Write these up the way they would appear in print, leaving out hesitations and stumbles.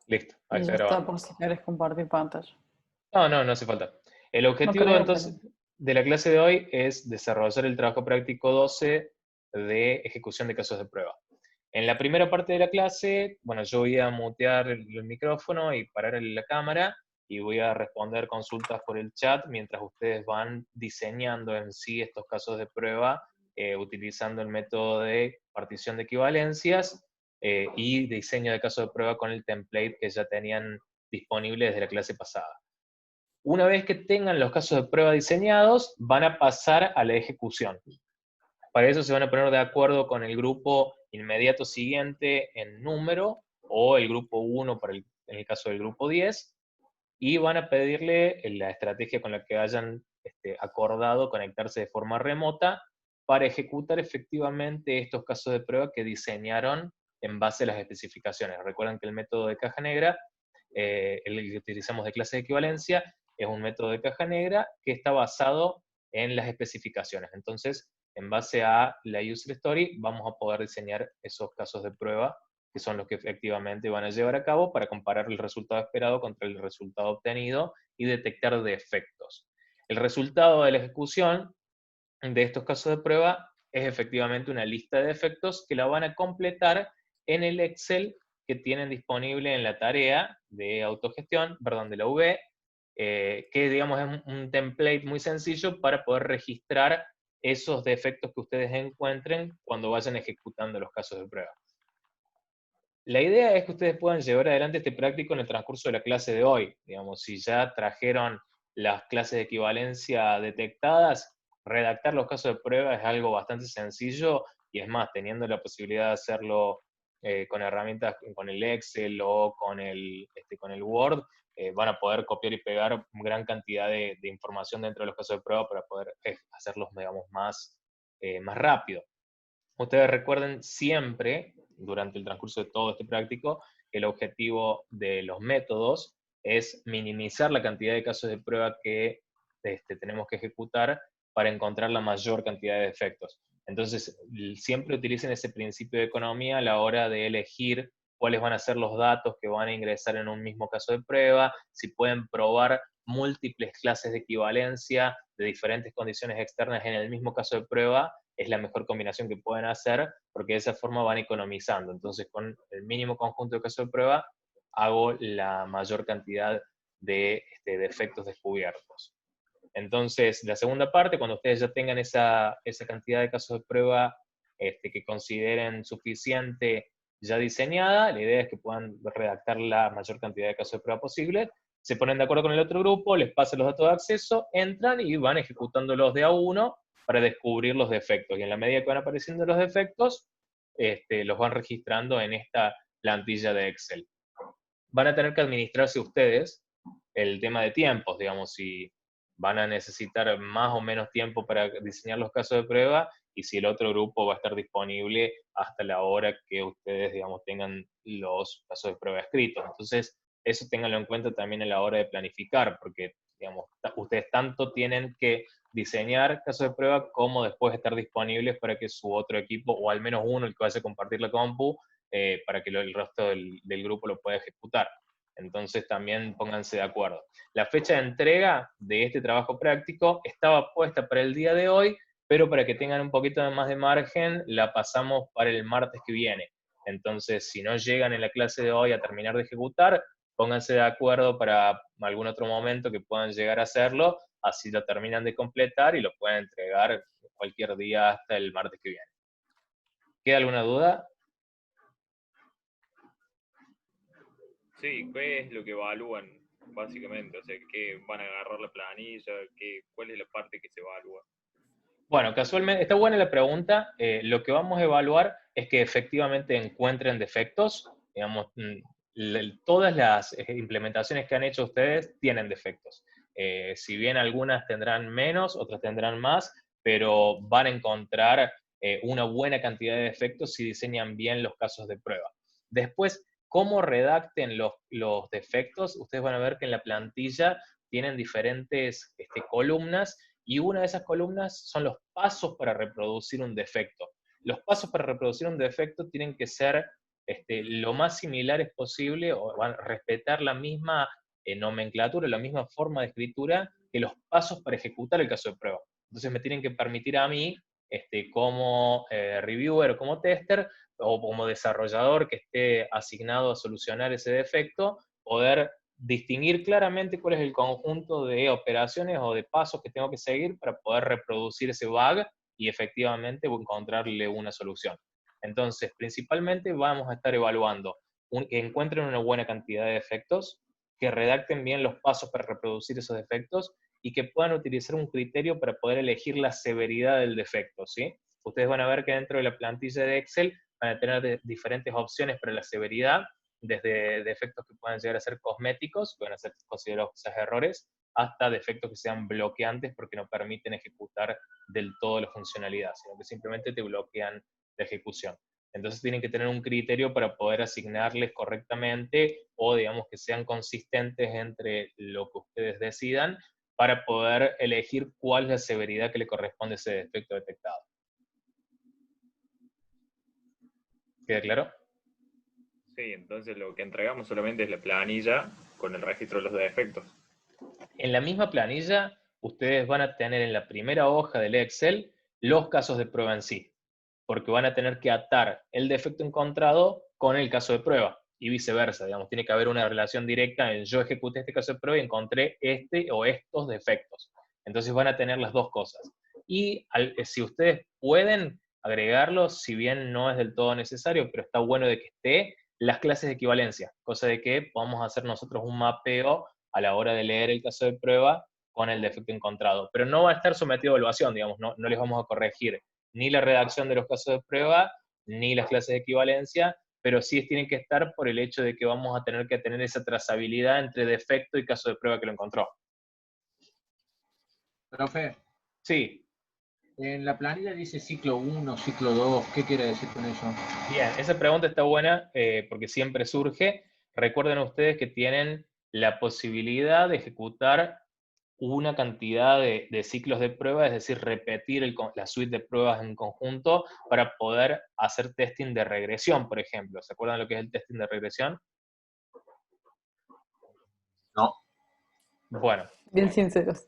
Listo, ahí Y está ya está grabando. por si querés compartir pantalla. No, no, no hace falta. El No objetivo creo, pero entonces de la clase de hoy es desarrollar el trabajo práctico 12 de ejecución de casos de prueba. En la primera parte de la clase, bueno, yo voy a mutear el micrófono y parar la cámara y voy a responder consultas por el chat mientras ustedes van diseñando en sí estos casos de prueba utilizando el método de partición de equivalencias y diseño de casos de prueba con el template que ya tenían disponible desde la clase pasada. Una vez que tengan los casos de prueba diseñados, van a pasar a la ejecución. Para eso se van a poner de acuerdo con el grupo inmediato siguiente en número, o el grupo 1 en el caso del grupo 10, y van a pedirle la estrategia con la que hayan acordado conectarse de forma remota para ejecutar efectivamente estos casos de prueba que diseñaron en base a las especificaciones. Recuerden que el método de caja negra, el que utilizamos de clase de equivalencia, es un método de caja negra que está basado en las especificaciones. Entonces, en base a la user story, vamos a poder diseñar esos casos de prueba que son los que efectivamente van a llevar a cabo para comparar el resultado esperado contra el resultado obtenido y detectar defectos. El resultado de la ejecución de estos casos de prueba es efectivamente una lista de defectos que la van a completar en el Excel que tienen disponible en la tarea de autogestión, perdón, de la V, que digamos es un template muy sencillo para poder registrar esos defectos que ustedes encuentren cuando vayan ejecutando los casos de prueba. La idea es que ustedes puedan llevar adelante este práctico en el transcurso de la clase de hoy. Digamos, si ya trajeron las clases de equivalencia detectadas, redactar los casos de prueba es algo bastante sencillo y es más, teniendo la posibilidad de hacerlo con herramientas, con el Excel o con el Word, van a poder copiar y pegar gran cantidad de información dentro de los casos de prueba para poder hacerlos, digamos, más rápido. Ustedes recuerden siempre, durante el transcurso de todo este práctico, que el objetivo de los métodos es minimizar la cantidad de casos de prueba que tenemos que ejecutar para encontrar la mayor cantidad de defectos. Entonces, siempre utilicen ese principio de economía a la hora de elegir cuáles van a ser los datos que van a ingresar en un mismo caso de prueba, si pueden probar múltiples clases de equivalencia de diferentes condiciones externas en el mismo caso de prueba, es la mejor combinación que pueden hacer, porque de esa forma van economizando. Entonces, con el mínimo conjunto de casos de prueba, hago la mayor cantidad de defectos descubiertos. Entonces, la segunda parte, cuando ustedes ya tengan esa cantidad de casos de prueba que consideren suficiente ya diseñada, la idea es que puedan redactar la mayor cantidad de casos de prueba posible, se ponen de acuerdo con el otro grupo, les pasan los datos de acceso, entran y van ejecutándolos de a uno para descubrir los defectos. Y en la medida que van apareciendo los defectos, los van registrando en esta plantilla de Excel. Van a tener que administrarse ustedes el tema de tiempos, digamos, si van a necesitar más o menos tiempo para diseñar los casos de prueba y si el otro grupo va a estar disponible hasta la hora que ustedes, digamos, tengan los casos de prueba escritos. Entonces, eso ténganlo en cuenta también a la hora de planificar, porque, digamos, ustedes tanto tienen que diseñar casos de prueba como después estar disponibles para que su otro equipo, o al menos uno, el que vaya a compartir la compu, para que el resto del grupo lo pueda ejecutar. Entonces también pónganse de acuerdo. La fecha de entrega de este trabajo práctico estaba puesta para el día de hoy, pero para que tengan un poquito más de margen, la pasamos para el martes que viene. Entonces, si no llegan en la clase de hoy a terminar de ejecutar, pónganse de acuerdo para algún otro momento que puedan llegar a hacerlo, así lo terminan de completar y lo pueden entregar cualquier día hasta el martes que viene. ¿Queda alguna duda? Sí, ¿qué es lo que evalúan básicamente? O sea, ¿qué van a agarrar la planilla? ¿Cuál es la parte que se evalúa? Bueno, casualmente, está buena la pregunta. Lo que vamos a evaluar es que efectivamente encuentren defectos. Digamos, todas las implementaciones que han hecho ustedes tienen defectos. Si bien algunas tendrán menos, otras tendrán más, pero van a encontrar una buena cantidad de defectos si diseñan bien los casos de prueba. Después, cómo redacten los defectos, ustedes van a ver que en la plantilla tienen diferentes columnas y una de esas columnas son los pasos para reproducir un defecto. Los pasos para reproducir un defecto tienen que ser lo más similares posible, o van a respetar la misma nomenclatura, la misma forma de escritura que los pasos para ejecutar el caso de prueba. Entonces me tienen que permitir a mí, como reviewer o como tester, o como desarrollador que esté asignado a solucionar ese defecto, poder distinguir claramente cuál es el conjunto de operaciones o de pasos que tengo que seguir para poder reproducir ese bug y efectivamente encontrarle una solución. Entonces, principalmente vamos a estar evaluando que encuentren una buena cantidad de defectos, que redacten bien los pasos para reproducir esos defectos y que puedan utilizar un criterio para poder elegir la severidad del defecto, ¿sí? Ustedes van a ver que dentro de la plantilla de Excel van a tener diferentes opciones para la severidad, desde defectos que puedan llegar a ser cosméticos, pueden ser considerados quizás errores, hasta defectos que sean bloqueantes porque no permiten ejecutar del todo la funcionalidad, sino que simplemente te bloquean la ejecución. Entonces tienen que tener un criterio para poder asignarles correctamente o digamos que sean consistentes entre lo que ustedes decidan para poder elegir cuál es la severidad que le corresponde a ese defecto detectado. ¿Queda claro? Sí, entonces lo que entregamos solamente es la planilla con el registro de los defectos. En la misma planilla, ustedes van a tener en la primera hoja del Excel los casos de prueba en sí, porque van a tener que atar el defecto encontrado con el caso de prueba y viceversa, digamos, tiene que haber una relación directa en yo ejecuté este caso de prueba y encontré este o estos defectos. Entonces van a tener las dos cosas. Y si ustedes pueden agregarlo, si bien no es del todo necesario, pero está bueno de que esté, las clases de equivalencia, cosa de que podamos hacer nosotros un mapeo a la hora de leer el caso de prueba con el defecto encontrado. Pero no va a estar sometido a evaluación, digamos, no les vamos a corregir ni la redacción de los casos de prueba, ni las clases de equivalencia, pero sí tienen que estar por el hecho de que vamos a tener que tener esa trazabilidad entre defecto y caso de prueba que lo encontró. Profe, Sí, en la planilla dice ciclo 1, ciclo 2, ¿qué quiere decir con eso? bien, esa pregunta está buena porque siempre surge. Recuerden ustedes que tienen la posibilidad de ejecutar una cantidad de ciclos de prueba, es decir, repetir la suite de pruebas en conjunto para poder hacer testing de regresión, por ejemplo. ¿Se acuerdan lo que es el testing de regresión? No. Bueno, Bien sinceros.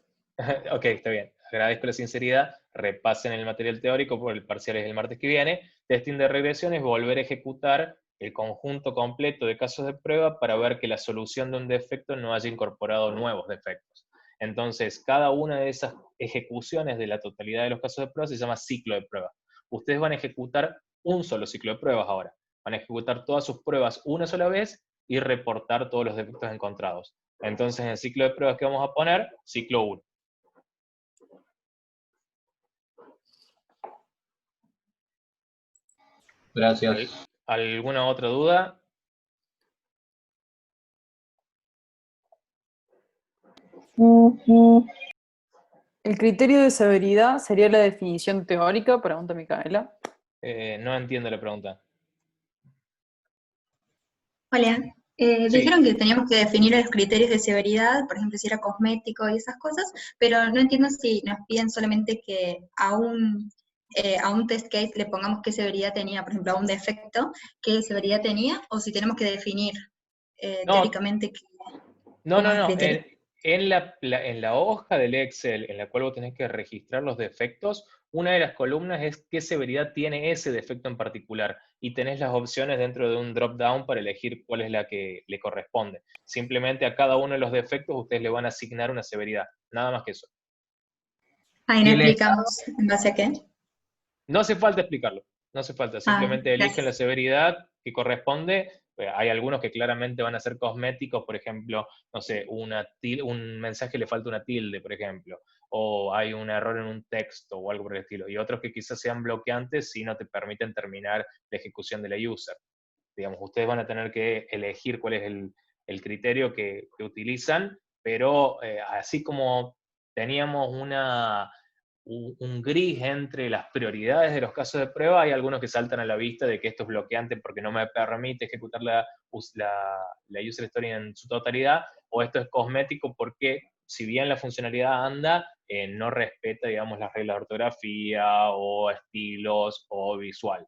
ok, está bien. Agradezco la sinceridad. Repasen el material teórico, porque el parcial es el martes que viene. Testing de regresión es volver a ejecutar el conjunto completo de casos de prueba para ver que la solución de un defecto no haya incorporado nuevos defectos. Entonces, cada una de esas ejecuciones de la totalidad de los casos de prueba se llama ciclo de prueba. Ustedes van a ejecutar un solo ciclo de pruebas ahora. Van a ejecutar todas sus pruebas una sola vez y reportar todos los defectos encontrados. Entonces, en el ciclo de pruebas que vamos a poner, ciclo 1. Gracias. ¿Alguna otra duda? ¿El criterio de severidad sería la definición teórica? Pregunta Micaela. No entiendo la pregunta. Hola, Sí. dijeron que teníamos que definir los criterios de severidad, por ejemplo, si era cosmético y esas cosas, pero no entiendo si nos piden solamente que a un test case le pongamos qué severidad tenía, por ejemplo, a un defecto, qué severidad tenía, o si tenemos que definir No, teóricamente no, cómo no, es el no. criterio. En la hoja del Excel en la cual vos tenés que registrar los defectos, una de las columnas es qué severidad tiene ese defecto en particular. Y tenés las opciones dentro de un drop-down para elegir cuál es la que le corresponde. Simplemente a cada uno de los defectos ustedes le van a asignar una severidad. Nada más que eso. Ahí ¿Y no el explicamos en base a qué. No hace falta explicarlo, no hace falta, simplemente eligen la Gracias. severidad que corresponde. Hay algunos que claramente van a ser cosméticos, por ejemplo, no sé, un mensaje le falta una tilde, por ejemplo, o hay un error en un texto o algo por el estilo, y otros que quizás sean bloqueantes si no te permiten terminar la ejecución de la user. Digamos, ustedes van a tener que elegir cuál es el criterio que utilizan, pero así como teníamos un gris entre las prioridades de los casos de prueba, hay algunos que saltan a la vista de que esto es bloqueante porque no me permite ejecutar la user story en su totalidad, o esto es cosmético porque si bien la funcionalidad anda, no respeta, digamos, las reglas de ortografía o estilos o visual.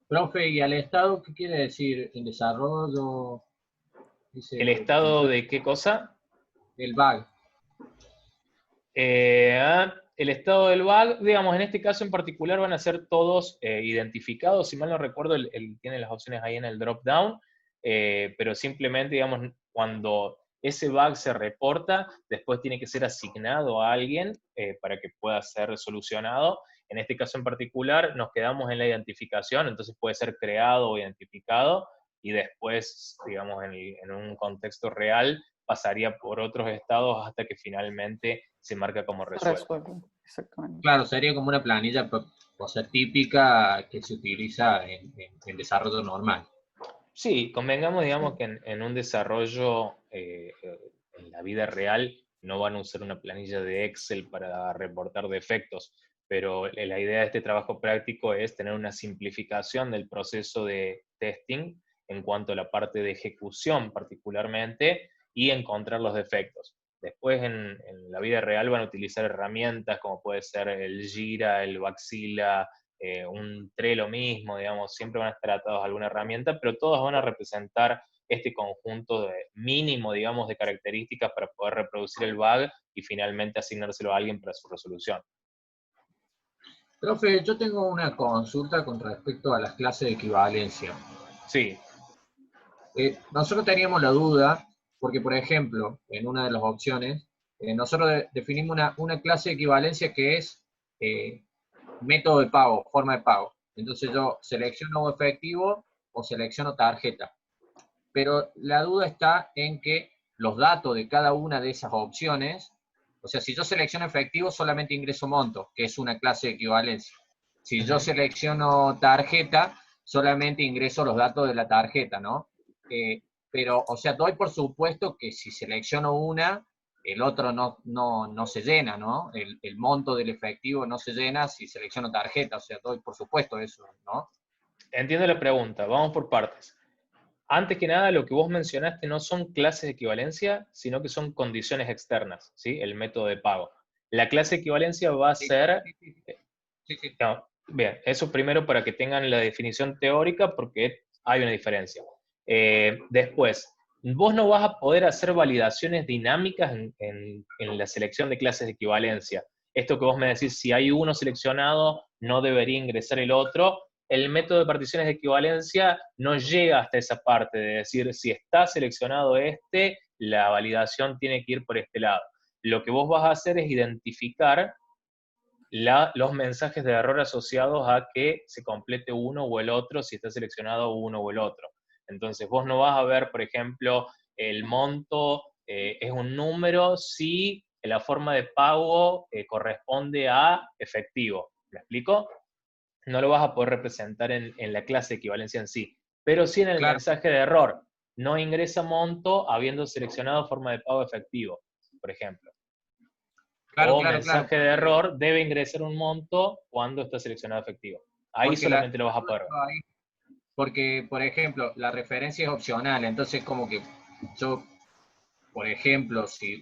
Profe, ¿y al estado qué quiere decir? ¿En desarrollo? Dice ¿El estado de qué cosa? el bug. El estado del bug, digamos, en este caso en particular van a ser todos identificados. Si mal no recuerdo, tiene las opciones ahí en el drop-down, pero simplemente, digamos, cuando ese bug se reporta, después tiene que ser asignado a alguien para que pueda ser solucionado. En este caso en particular nos quedamos en la identificación, entonces puede ser creado o identificado, y después, digamos, en un contexto real, pasaría por otros estados hasta que finalmente se marca como resuelto. Resuelve, exactamente. Claro, sería como una planilla por ser típica que se utiliza en desarrollo normal. Sí, convengamos, digamos, que en un desarrollo en la vida real no van a usar una planilla de Excel para reportar defectos, pero la idea de este trabajo práctico es tener una simplificación del proceso de testing en cuanto a la parte de ejecución particularmente y encontrar los defectos. Después en la vida real van a utilizar herramientas como puede ser el Jira, el Baxilla, un Trello mismo, digamos, siempre van a estar atados a alguna herramienta, pero todas van a representar este conjunto de mínimo, digamos, de características para poder reproducir el bug y finalmente asignárselo a alguien para su resolución. Profe, yo tengo una consulta con respecto a las clases de equivalencia. Sí. Nosotros teníamos la duda, porque por ejemplo, en una de las opciones, nosotros definimos una clase de equivalencia que es método de pago, forma de pago. Entonces yo selecciono efectivo o selecciono tarjeta. Pero la duda está en que los datos de cada una de esas opciones, o sea, si yo selecciono efectivo, solamente ingreso monto, que es una clase de equivalencia. Si yo selecciono tarjeta, solamente ingreso los datos de la tarjeta, ¿no? Pero, o sea, doy por supuesto que si selecciono una, el otro no se llena, ¿no? El monto del efectivo no se llena si selecciono tarjeta, o sea, doy por supuesto eso, ¿no? Entiendo la pregunta, vamos por partes. Antes que nada, lo que vos mencionaste no son clases de equivalencia, sino que son condiciones externas, ¿sí? El método de pago. La clase de equivalencia va a ser... Sí. No, bien, eso primero para que tengan la definición teórica, porque hay una diferencia. Después, vos no vas a poder hacer validaciones dinámicas en la selección de clases de equivalencia. Esto que vos me decís, si hay uno seleccionado, no debería ingresar el otro. El método de particiones de equivalencia no llega hasta esa parte de decir, si está seleccionado este, la validación tiene que ir por este lado. Lo que vos vas a hacer es identificar los mensajes de error asociados a que se complete uno o el otro, si está seleccionado uno o el otro. Entonces vos no vas a ver, por ejemplo, el monto es un número si la forma de pago corresponde a efectivo. ¿Me explico? No lo vas a poder representar en la clase de equivalencia en sí, pero sí en el Claro. mensaje de error. No ingresa monto habiendo seleccionado forma de pago efectivo, por ejemplo. Claro. Mensaje de error, debe ingresar un monto cuando está seleccionado efectivo. Ahí Porque solamente lo vas a poder ver. Porque, por ejemplo, la referencia es opcional, entonces como que yo, por ejemplo, si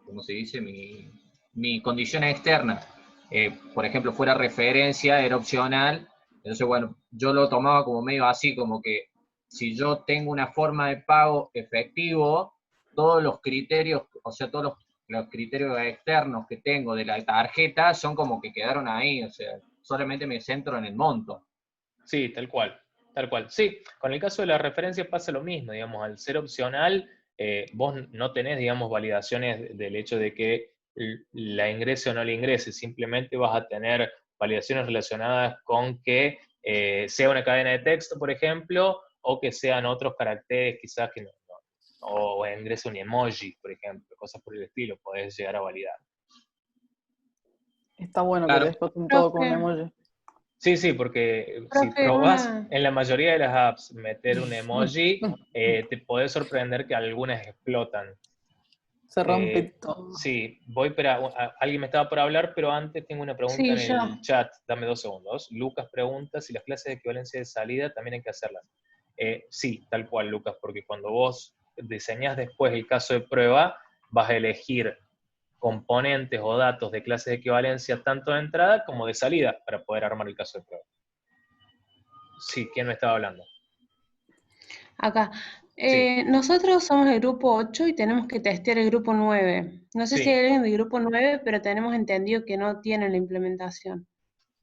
¿cómo se dice? Mi condición externa, por ejemplo, fuera referencia, era opcional, entonces bueno, yo lo tomaba como medio así, como que si yo tengo una forma de pago efectivo, todos los criterios, o sea, todos los criterios externos que tengo de la tarjeta son como que quedaron ahí, o sea, solamente me centro en el monto. Sí, tal cual. Tal cual. Sí, con el caso de la referencia pasa lo mismo, digamos, al ser opcional, vos no tenés, digamos, validaciones del hecho de que la ingrese o no la ingrese, simplemente vas a tener validaciones relacionadas con que sea una cadena de texto, por ejemplo, o que sean otros caracteres quizás que o ingrese un emoji, por ejemplo, cosas por el estilo, podés llegar a validar. Está bueno que Claro. después todo con un Profe, emoji. Sí, porque si profe, probás una... en la mayoría de las apps meter un emoji, te podés sorprender que algunas explotan. Se rompe todo. Sí, alguien me estaba por hablar, pero antes tengo una pregunta Sí, en yo. el chat. Dame 2 segundos. Lucas pregunta si las clases de equivalencia de salida también hay que hacerlas. Sí, tal cual, Lucas, porque cuando vos diseñás después el caso de prueba, vas a elegir componentes o datos de clases de equivalencia tanto de entrada como de salida para poder armar el caso de prueba. Sí, ¿quién me estaba hablando? Acá. Sí, Nosotros somos el grupo 8 y tenemos que testear el grupo 9. No sé si hay sí. alguien del grupo 9, pero tenemos entendido que no tienen la implementación.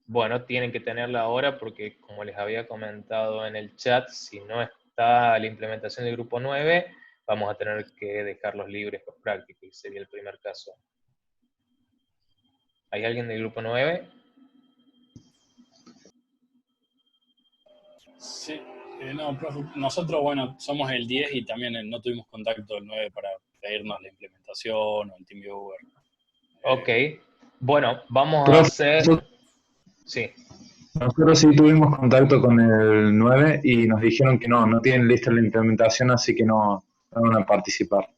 Bueno, tienen que tenerla ahora porque, como les había comentado en el chat, si no está la implementación del grupo 9, vamos a tener que dejarlos libres por práctica, y sería el primer caso. ¿Hay alguien del grupo 9? Sí, no, profe, nosotros, bueno, somos el 10 y también no tuvimos contacto del 9 para pedirnos la implementación o el TeamViewer. Ok. Bueno, vamos a Profe, hacer... Sí. nosotros sí tuvimos contacto con el 9 y nos dijeron que no tienen lista la implementación, así que no van a participar.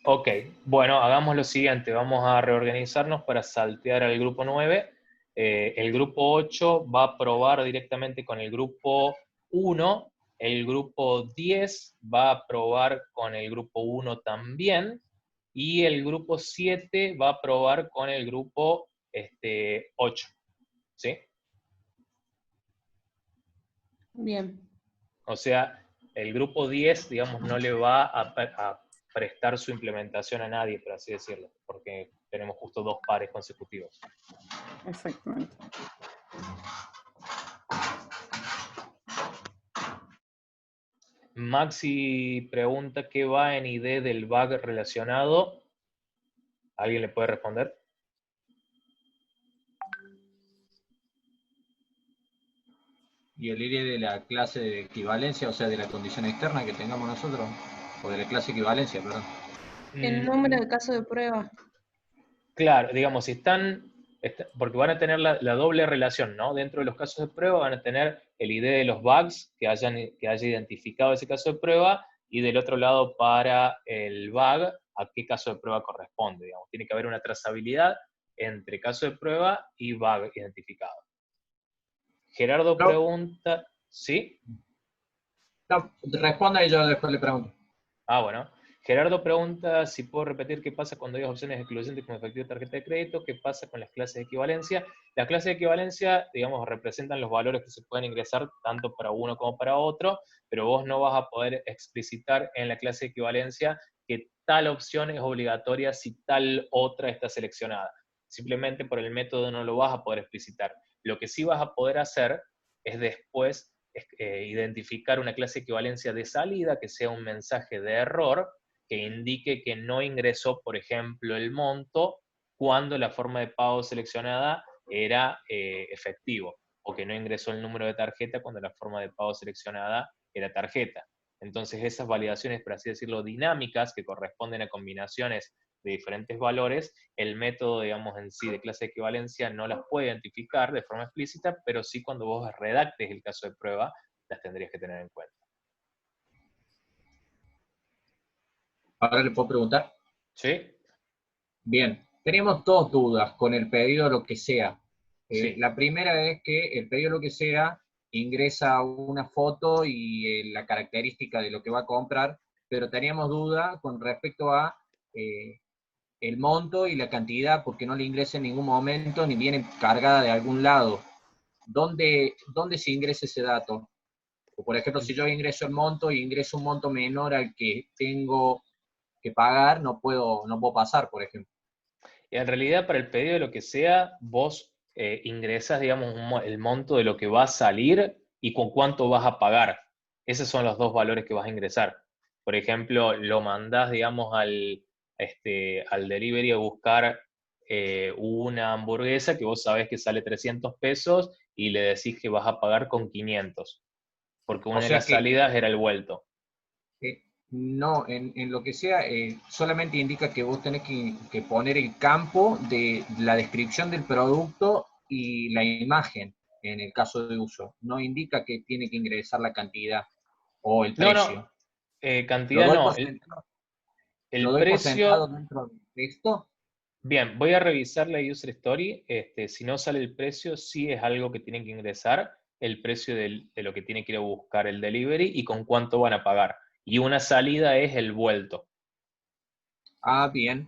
Ok, bueno, hagamos lo siguiente, vamos a reorganizarnos para saltear al grupo 9. El grupo 8 va a probar directamente con el grupo 1, el grupo 10 va a probar con el grupo 1 también, y el grupo 7 va a probar con el grupo 8, ¿sí? Bien. O sea, el grupo 10, digamos, no le va a prestar su implementación a nadie, por así decirlo, porque tenemos justo 2 pares consecutivos. Exactamente. Maxi pregunta qué va en ID del bug relacionado. ¿Alguien le puede responder? Y el ID de la clase de equivalencia, o sea, de la condición externa que tengamos nosotros, o de la clase equivalencia, perdón. El número de caso de prueba. Claro, digamos, si porque van a tener la doble relación, ¿no? Dentro de los casos de prueba van a tener el ID de los bugs que haya identificado ese caso de prueba, y del otro lado para el bug, a qué caso de prueba corresponde, digamos. Tiene que haber una trazabilidad entre caso de prueba y bug identificado. Gerardo No. pregunta, ¿sí? No, responda y yo después le pregunto. Ah, bueno. Gerardo pregunta si puedo repetir qué pasa cuando hay opciones excluyentes como efectivo de tarjeta de crédito, qué pasa con las clases de equivalencia. Las clases de equivalencia, digamos, representan los valores que se pueden ingresar tanto para uno como para otro, pero vos no vas a poder explicitar en la clase de equivalencia que tal opción es obligatoria si tal otra está seleccionada. Simplemente por el método no lo vas a poder explicitar. Lo que sí vas a poder hacer es después identificar una clase de equivalencia de salida que sea un mensaje de error que indique que no ingresó, por ejemplo, el monto cuando la forma de pago seleccionada era efectivo, o que no ingresó el número de tarjeta cuando la forma de pago seleccionada era tarjeta. Entonces esas validaciones, por así decirlo, dinámicas, que corresponden a combinaciones de diferentes valores, el método, digamos, en sí de clase de equivalencia no las puede identificar de forma explícita, pero sí cuando vos redactes el caso de prueba, las tendrías que tener en cuenta. Ahora le puedo preguntar. ¿Sí? Bien, teníamos dos dudas con el pedido lo que sea. Sí. La primera es que el pedido lo que sea ingresa una foto y la característica de lo que va a comprar, pero teníamos duda con respecto a el monto y la cantidad, porque no le ingresa en ningún momento ni viene cargada de algún lado. ¿Dónde se ingresa ese dato? O por ejemplo, si yo ingreso el monto y ingreso un monto menor al que tengo que pagar, no puedo pasar, por ejemplo. Y en realidad, para el pedido de lo que sea, vos ingresas, digamos, el monto de lo que va a salir y con cuánto vas a pagar. Esos son los dos valores que vas a ingresar. Por ejemplo, lo mandás, digamos, al delivery a buscar una hamburguesa que vos sabés que sale 300 pesos y le decís que vas a pagar con 500, porque una O de sea las salidas era el vuelto. No, en lo que sea, solamente indica que vos tenés que poner el campo de la descripción del producto y la imagen en el caso de uso. No indica que tiene que ingresar la cantidad o el No, precio. no, cantidad no. Lo El doy por precio... sentado dentro del texto. Bien, voy a revisar la user story. Si no sale el precio, sí es algo que tienen que ingresar, el precio de lo que tiene que ir a buscar el delivery y con cuánto van a pagar. Y una salida es el vuelto. Ah, bien.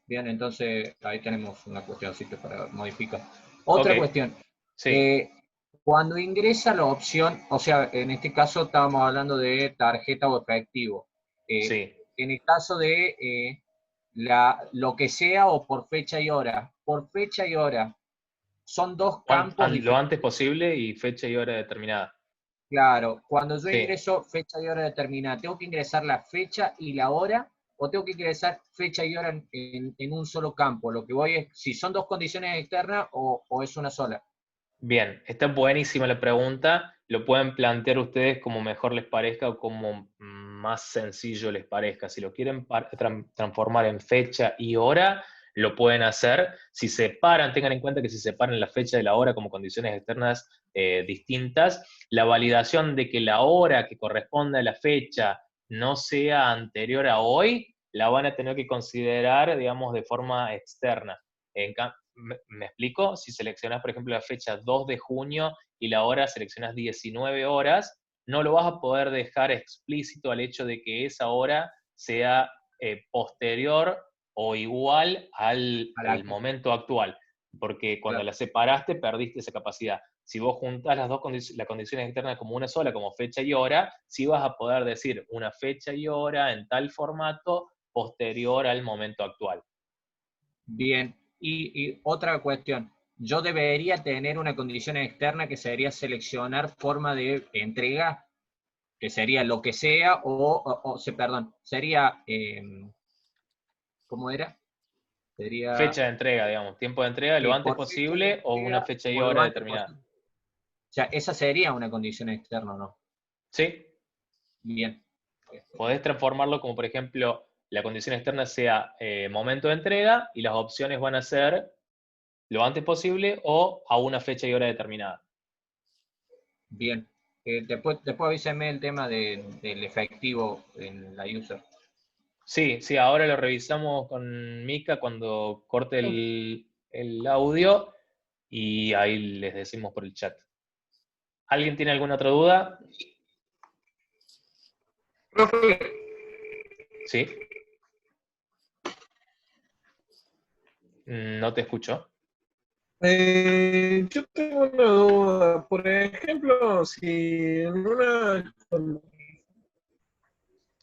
Entonces ahí tenemos una cuestioncita para modificar. Ok, Otra cuestión. sí. Cuando ingresa la opción, o sea, en este caso estábamos hablando de tarjeta o efectivo. Sí. En el caso de lo que sea o por fecha y hora. Por fecha y hora. Son dos campos Lo diferentes. antes posible y fecha y hora determinada. Claro, cuando yo Sí. ingreso fecha y hora determinada, ¿tengo que ingresar la fecha y la hora o tengo que ingresar fecha y hora en un solo campo? Lo que voy es, si son dos condiciones externas o es una sola. Bien, está buenísima la pregunta. Lo pueden plantear ustedes como mejor les parezca o como más sencillo les parezca. Si lo quieren transformar en fecha y hora, lo pueden hacer. Si separan, tengan en cuenta que si separan la fecha y la hora como condiciones externas distintas, la validación de que la hora que corresponde a la fecha no sea anterior a hoy, la van a tener que considerar, digamos, de forma externa. ¿Me explico? Si seleccionas, por ejemplo, la fecha 2 de junio y la hora seleccionas 19 horas, no lo vas a poder dejar explícito al hecho de que esa hora sea posterior o igual al momento actual, porque cuando la separaste perdiste esa capacidad. Si vos juntás las las condiciones externas como una sola, como fecha y hora, sí vas a poder decir una fecha y hora en tal formato posterior al momento actual. Bien, y otra cuestión, yo debería tener una condición externa que sería seleccionar forma de entrega, que sería lo que sea, perdón, sería, ¿cómo era? Sería Fecha de entrega, digamos, tiempo de entrega lo antes por fecha de posible o una entrega fecha y o lo hora antes determinada. posible. O sea, esa sería una condición externa, ¿no? Sí, Bien. podés transformarlo como, por ejemplo, la condición externa sea momento de entrega y las opciones van a ser lo antes posible o a una fecha y hora determinada. Bien. Después avísame el tema del efectivo en la user. Sí, sí, ahora lo revisamos con Mika cuando corte el audio y ahí les decimos por el chat. ¿Alguien tiene alguna otra duda? Profe, Sí. No te escucho. yo tengo una duda. Por ejemplo, si en una...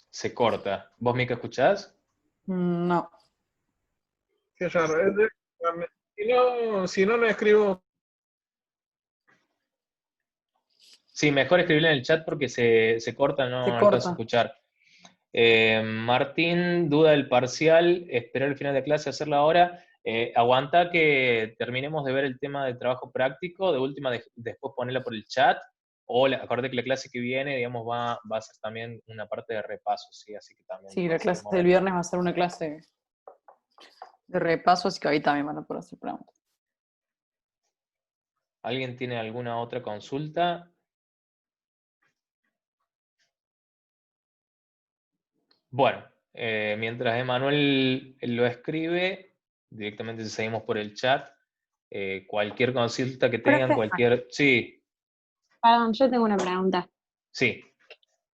Se corta. ¿Vos, Mika, escuchás? No. Qué raro. Si no, no escribo. Sí, mejor escribirle en el chat porque se corta, no Se alcanzo a corta. escuchar. Martín, duda del parcial, esperar el final de clase, hacerla ahora. Aguanta que terminemos de ver el tema del trabajo práctico, de última después ponerla por el chat, o acuérdate que la clase que viene, digamos, va a ser también una parte de repaso, ¿sí? Así que también Sí, puede la ser el clase del momento. viernes va a ser una clase de repaso, así que ahí también van a poder hacer preguntas. ¿Alguien tiene alguna otra consulta? Bueno, mientras Emanuel lo escribe, directamente seguimos por el chat. Cualquier consulta que tengan, Profe, Sí, perdón, yo tengo una pregunta. sí.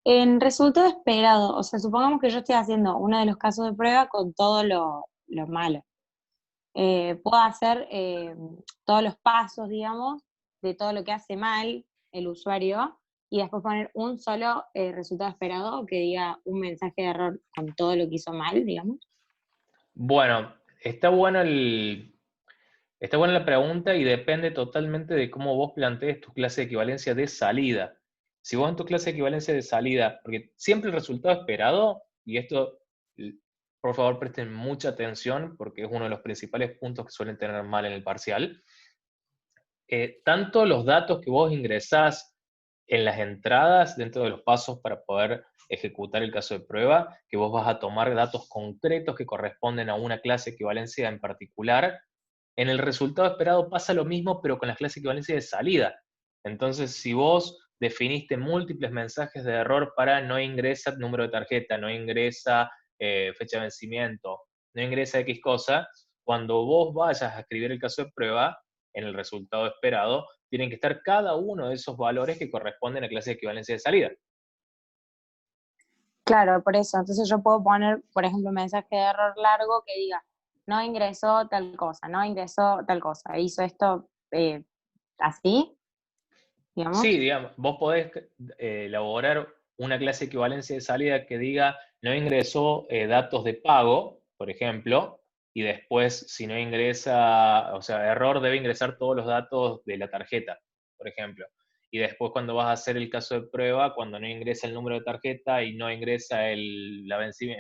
En resultado esperado, o sea, supongamos que yo estoy haciendo uno de los casos de prueba con todo lo malo. Puedo hacer todos los pasos, digamos, de todo lo que hace mal el usuario y después poner un solo resultado esperado que diga un mensaje de error con todo lo que hizo mal, digamos. Bueno, está buena la pregunta y depende totalmente de cómo vos plantees tu clase de equivalencia de salida. Si vos en tu clase de equivalencia de salida, porque siempre el resultado esperado, y esto, por favor, presten mucha atención porque es uno de los principales puntos que suelen tener mal en el parcial, tanto los datos que vos ingresás en las entradas dentro de los pasos para poder ejecutar el caso de prueba, que vos vas a tomar datos concretos que corresponden a una clase de equivalencia en particular. En el resultado esperado pasa lo mismo, pero con las clases de equivalencia de salida. Entonces, si vos definiste múltiples mensajes de error para no ingresa número de tarjeta, no ingresa fecha de vencimiento, no ingresa X cosa, cuando vos vayas a escribir el caso de prueba, en el resultado esperado, tienen que estar cada uno de esos valores que corresponden a clase de equivalencia de salida. Claro, por eso. Entonces yo puedo poner, por ejemplo, un mensaje de error largo que diga, no ingresó tal cosa, no ingresó tal cosa, hizo esto así. digamos. Sí, digamos, vos podés elaborar una clase de equivalencia de salida que diga no ingresó datos de pago, por ejemplo, y después si no ingresa, o sea, error debe ingresar todos los datos de la tarjeta, por ejemplo. Y después cuando vas a hacer el caso de prueba, cuando no ingresa el número de tarjeta y no ingresa el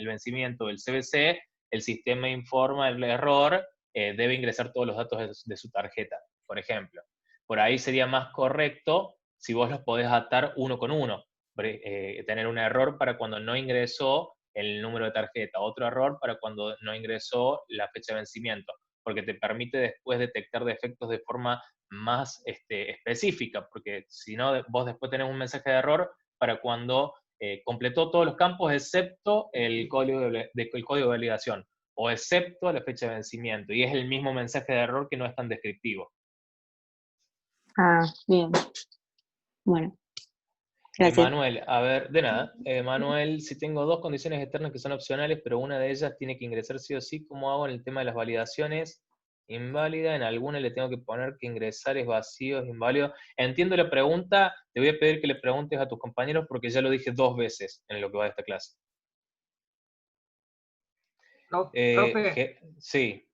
vencimiento del CBC, el sistema informa el error, debe ingresar todos los datos de su tarjeta, por ejemplo. Por ahí sería más correcto si vos los podés atar uno con uno. Tener un error para cuando no ingresó el número de tarjeta, otro error para cuando no ingresó la fecha de vencimiento, porque te permite después detectar defectos de forma más específica, porque si no, vos después tenés un mensaje de error para cuando completó todos los campos excepto el código el código de validación o excepto la fecha de vencimiento, y es el mismo mensaje de error que no es tan descriptivo. Ah, bien. Bueno, gracias. Manuel, a ver, de nada. Manuel, si tengo dos condiciones externas que son opcionales, pero una de ellas tiene que ingresar sí o sí, ¿cómo hago en el tema de las validaciones? Inválida, en alguna le tengo que poner que ingresar es vacío, es inválido. Entiendo la pregunta, te voy a pedir que le preguntes a tus compañeros porque ya lo dije 2 veces en lo que va de esta clase. Profe, Sí,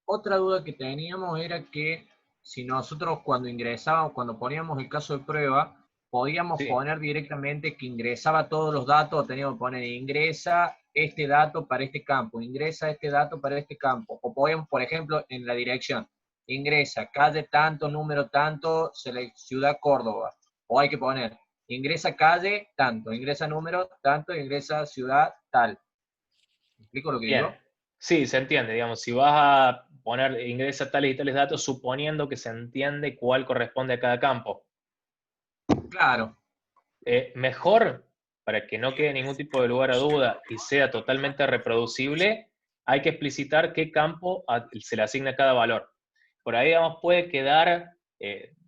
otra duda que teníamos era que si nosotros cuando ingresábamos, cuando poníamos el caso de prueba, podíamos sí. poner directamente que ingresaba todos los datos, o teníamos que poner ingresa este dato para este campo, ingresa este dato para este campo, o podíamos, por ejemplo, en la dirección, ingresa calle tanto, número tanto, ciudad Córdoba, o hay que poner, ingresa calle tanto, ingresa número tanto, ingresa ciudad tal. ¿Me explico lo que Bien. digo? Sí, se entiende, digamos, si vas a poner, ingresa tales y tales datos, suponiendo que se entiende cuál corresponde a cada campo. Claro. Mejor, para que no quede ningún tipo de lugar a duda y sea totalmente reproducible, hay que explicitar qué campo se le asigna cada valor. Por ahí, digamos, puede quedar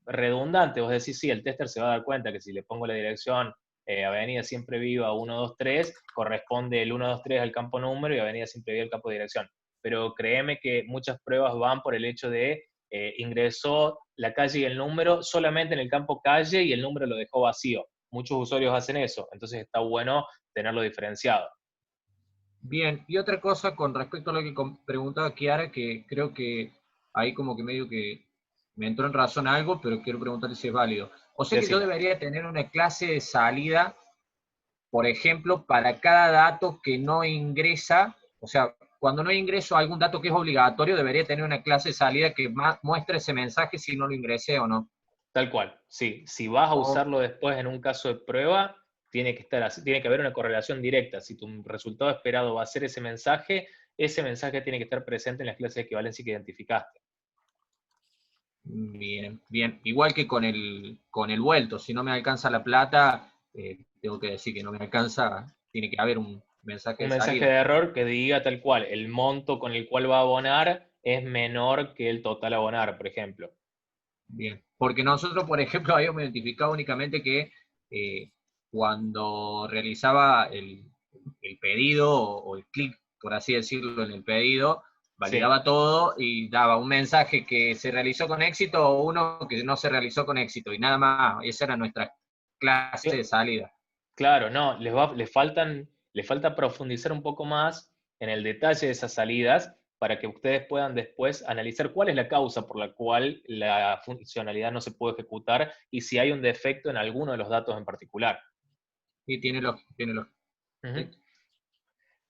redundante. Vos decís, sí, el tester se va a dar cuenta que si le pongo la dirección Avenida Siempre Viva 123, corresponde el 123 al campo número y Avenida Siempre Viva al campo dirección. Pero créeme que muchas pruebas van por el hecho de ingresó la calle y el número solamente en el campo calle y el número lo dejó vacío. Muchos usuarios hacen eso, entonces está bueno tenerlo diferenciado. Bien, y otra cosa con respecto a lo que preguntaba Kiara, que creo que ahí como que medio que me entró en razón algo, pero quiero preguntarle si es válido. O sea que yo Decime. debería tener una clase de salida, por ejemplo, para cada dato que no ingresa, o sea, cuando no ingreso algún dato que es obligatorio, debería tener una clase de salida que muestre ese mensaje si no lo ingresé o no. Tal cual, sí. Si vas a O, usarlo después en un caso de prueba, tiene que estar así, tiene que haber una correlación directa. Si tu resultado esperado va a ser ese mensaje tiene que estar presente en las clases de equivalencia que identificaste. bien, bien. Igual que con el vuelto, si no me alcanza la plata, tengo que decir que no me alcanza, tiene que haber un mensaje Un de mensaje salida. de error que diga tal cual, el monto con el cual va a abonar es menor que el total a abonar, por ejemplo. Bien, porque nosotros, por ejemplo, habíamos identificado únicamente que cuando realizaba el pedido o el clic, por así decirlo, en el pedido, Sí. validaba todo y daba un mensaje que se realizó con éxito o uno que no se realizó con éxito y nada más. Esa era nuestra clase de salida. Claro, no, les falta profundizar un poco más en el detalle de esas salidas para que ustedes puedan después analizar cuál es la causa por la cual la funcionalidad no se puede ejecutar y si hay un defecto en alguno de los datos en particular. Y tiene lógica, tiene lógica. Ujú. ¿Sí?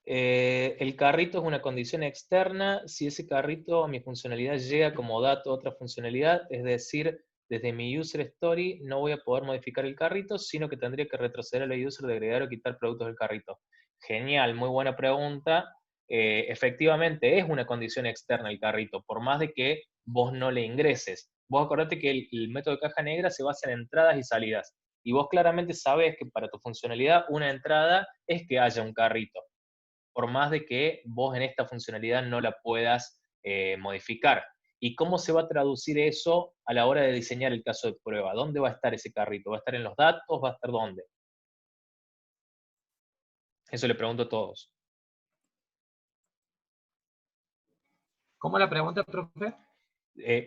El carrito es una condición externa si ese carrito a mi funcionalidad llega como dato a otra funcionalidad, es decir, desde mi user story no voy a poder modificar el carrito, sino que tendría que retroceder a la user de agregar o quitar productos del carrito. Genial, muy buena pregunta. Efectivamente es una condición externa el carrito, por más de que vos no le ingreses. Vos acordate que el método de caja negra se basa en entradas y salidas. Y vos claramente sabés que para tu funcionalidad una entrada es que haya un carrito por más de que vos en esta funcionalidad no la puedas modificar. ¿Y cómo se va a traducir eso a la hora de diseñar el caso de prueba? ¿Dónde va a estar ese carrito? ¿Va a estar en los datos? ¿Va a estar dónde? Eso le pregunto a todos. ¿Cómo la pregunta, profe?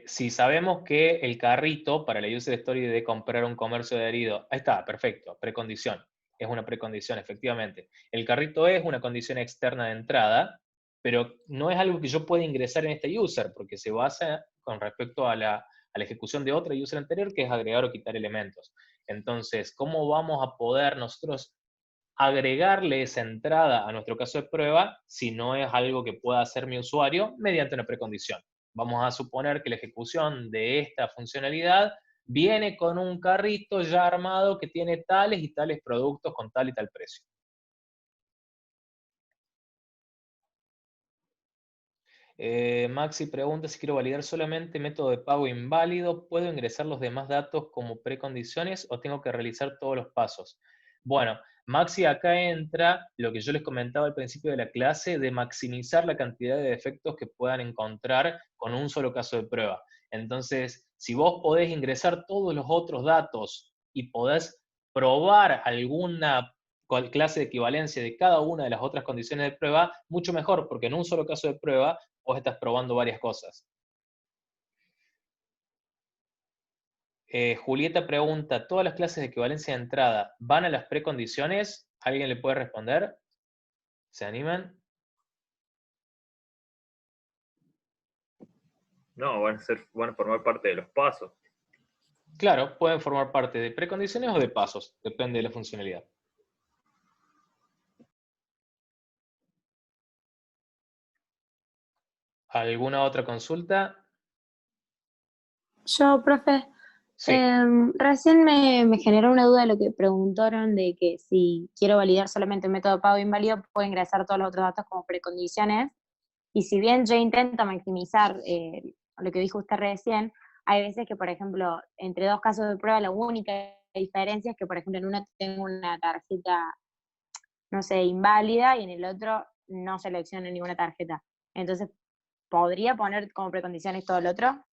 Si sabemos que el carrito para la user story de comprar un comercio adherido, ahí está, perfecto, precondición, es una precondición, efectivamente. El carrito es una condición externa de entrada, pero no es algo que yo pueda ingresar en este user, porque se basa con respecto a la ejecución de otra user anterior, que es agregar o quitar elementos. Entonces, ¿cómo vamos a poder nosotros agregarle esa entrada a nuestro caso de prueba si no es algo que pueda hacer mi usuario mediante una precondición? Vamos a suponer que la ejecución de esta funcionalidad viene con un carrito ya armado que tiene tales y tales productos con tal y tal precio. Maxi pregunta si quiero validar solamente método de pago inválido, ¿puedo ingresar los demás datos como precondiciones o tengo que realizar todos los pasos? Bueno, Maxi, acá entra lo que yo les comentaba al principio de la clase de maximizar la cantidad de defectos que puedan encontrar con un solo caso de prueba. Entonces, si vos podés ingresar todos los otros datos y podés probar alguna clase de equivalencia de cada una de las otras condiciones de prueba, mucho mejor, porque en un solo caso de prueba vos estás probando varias cosas. Julieta pregunta, ¿todas las clases de equivalencia de entrada van a las precondiciones? ¿Alguien le puede responder? ¿Se animan? No, van a formar parte de los pasos. Claro, pueden formar parte de precondiciones o de pasos, depende de la funcionalidad. ¿Alguna otra consulta? Yo, profe, Sí. recién me generó una duda de lo que preguntaron de que si quiero validar solamente un método de pago inválido, puedo ingresar todos los otros datos como precondiciones. Y si bien yo intento maximizar lo que dijo usted recién, hay veces que, por ejemplo, entre dos casos de prueba, la única diferencia es que, por ejemplo, en uno tengo una tarjeta, no sé, inválida y en el otro no selecciono ninguna tarjeta. Entonces, ¿podría poner como precondiciones todo lo otro?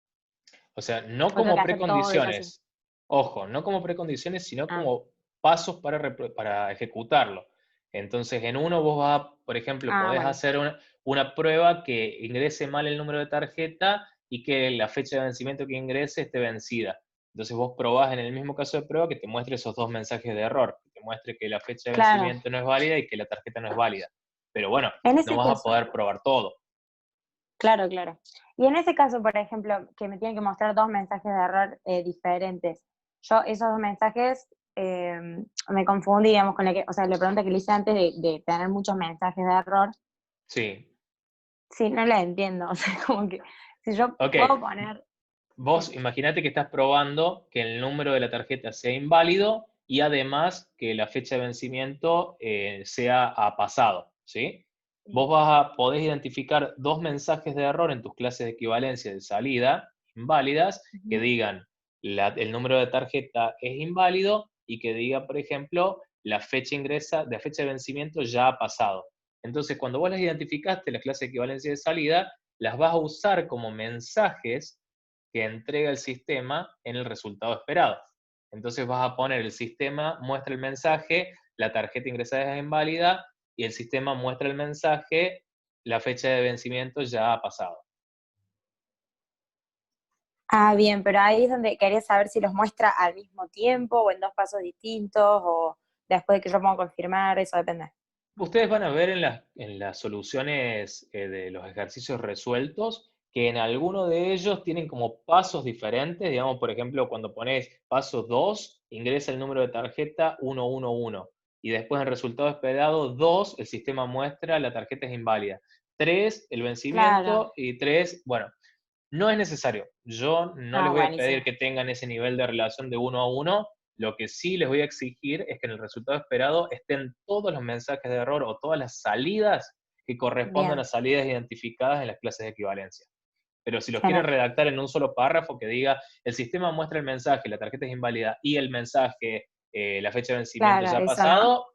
O sea, no ¿O tengo como que hacer todo eso así? precondiciones. Ojo, no como precondiciones, sino Ah, como pasos para ejecutarlo. Entonces, en uno vos vas a, por ejemplo, podés bueno. hacer una prueba que ingrese mal el número de tarjeta y que la fecha de vencimiento que ingrese esté vencida. Entonces vos probás en el mismo caso de prueba que te muestre esos dos mensajes de error, que te muestre que la fecha de Claro, vencimiento no es válida y que la tarjeta no es válida. Pero bueno, en no ese vas a caso, poder probar todo. claro, claro. Y en ese caso, por ejemplo, que me tienen que mostrar dos mensajes de error diferentes, yo esos dos mensajes me confundí, digamos, con o sea, la pregunta que le hice antes de tener muchos mensajes de error, Sí. sí, no la entiendo, o sea, como que si yo Ok. puedo poner... Vos imaginate que estás probando que el número de la tarjeta sea inválido y además que la fecha de vencimiento sea a pasado, ¿sí? Vos podés identificar dos mensajes de error en tus clases de equivalencia de salida inválidas que digan el número de tarjeta es inválido y que diga, por ejemplo, la fecha de vencimiento ya ha pasado. Entonces, cuando vos las identificaste, las clases de equivalencia de salida, las vas a usar como mensajes que entrega el sistema en el resultado esperado. Entonces vas a poner el sistema, muestra el mensaje, la tarjeta ingresada es inválida, y el sistema muestra el mensaje, la fecha de vencimiento ya ha pasado. Ah, bien, pero ahí es donde quería saber si los muestra al mismo tiempo o en dos pasos distintos o después de que yo puedo confirmar, eso depende. Ustedes van a ver en las soluciones de los ejercicios resueltos que en alguno de ellos tienen como pasos diferentes. Digamos, por ejemplo, cuando pones paso 2, ingresa el número de tarjeta 111. Y después en resultado esperado 2, el sistema muestra la tarjeta es inválida. 3, el vencimiento. Claro. Y 3, bueno, no es necesario. Yo no les voy a pedir Buenísimo. que tengan ese nivel de relación de 1 a 1. Lo que sí les voy a exigir es que en el resultado esperado estén todos los mensajes de error o todas las salidas que correspondan Bien. a salidas identificadas en las clases de equivalencia. Pero si los quieren Claro. redactar en un solo párrafo que diga, el sistema muestra el mensaje, la tarjeta es inválida y el mensaje, la fecha de vencimiento Claro, ya ha eso no. pasado,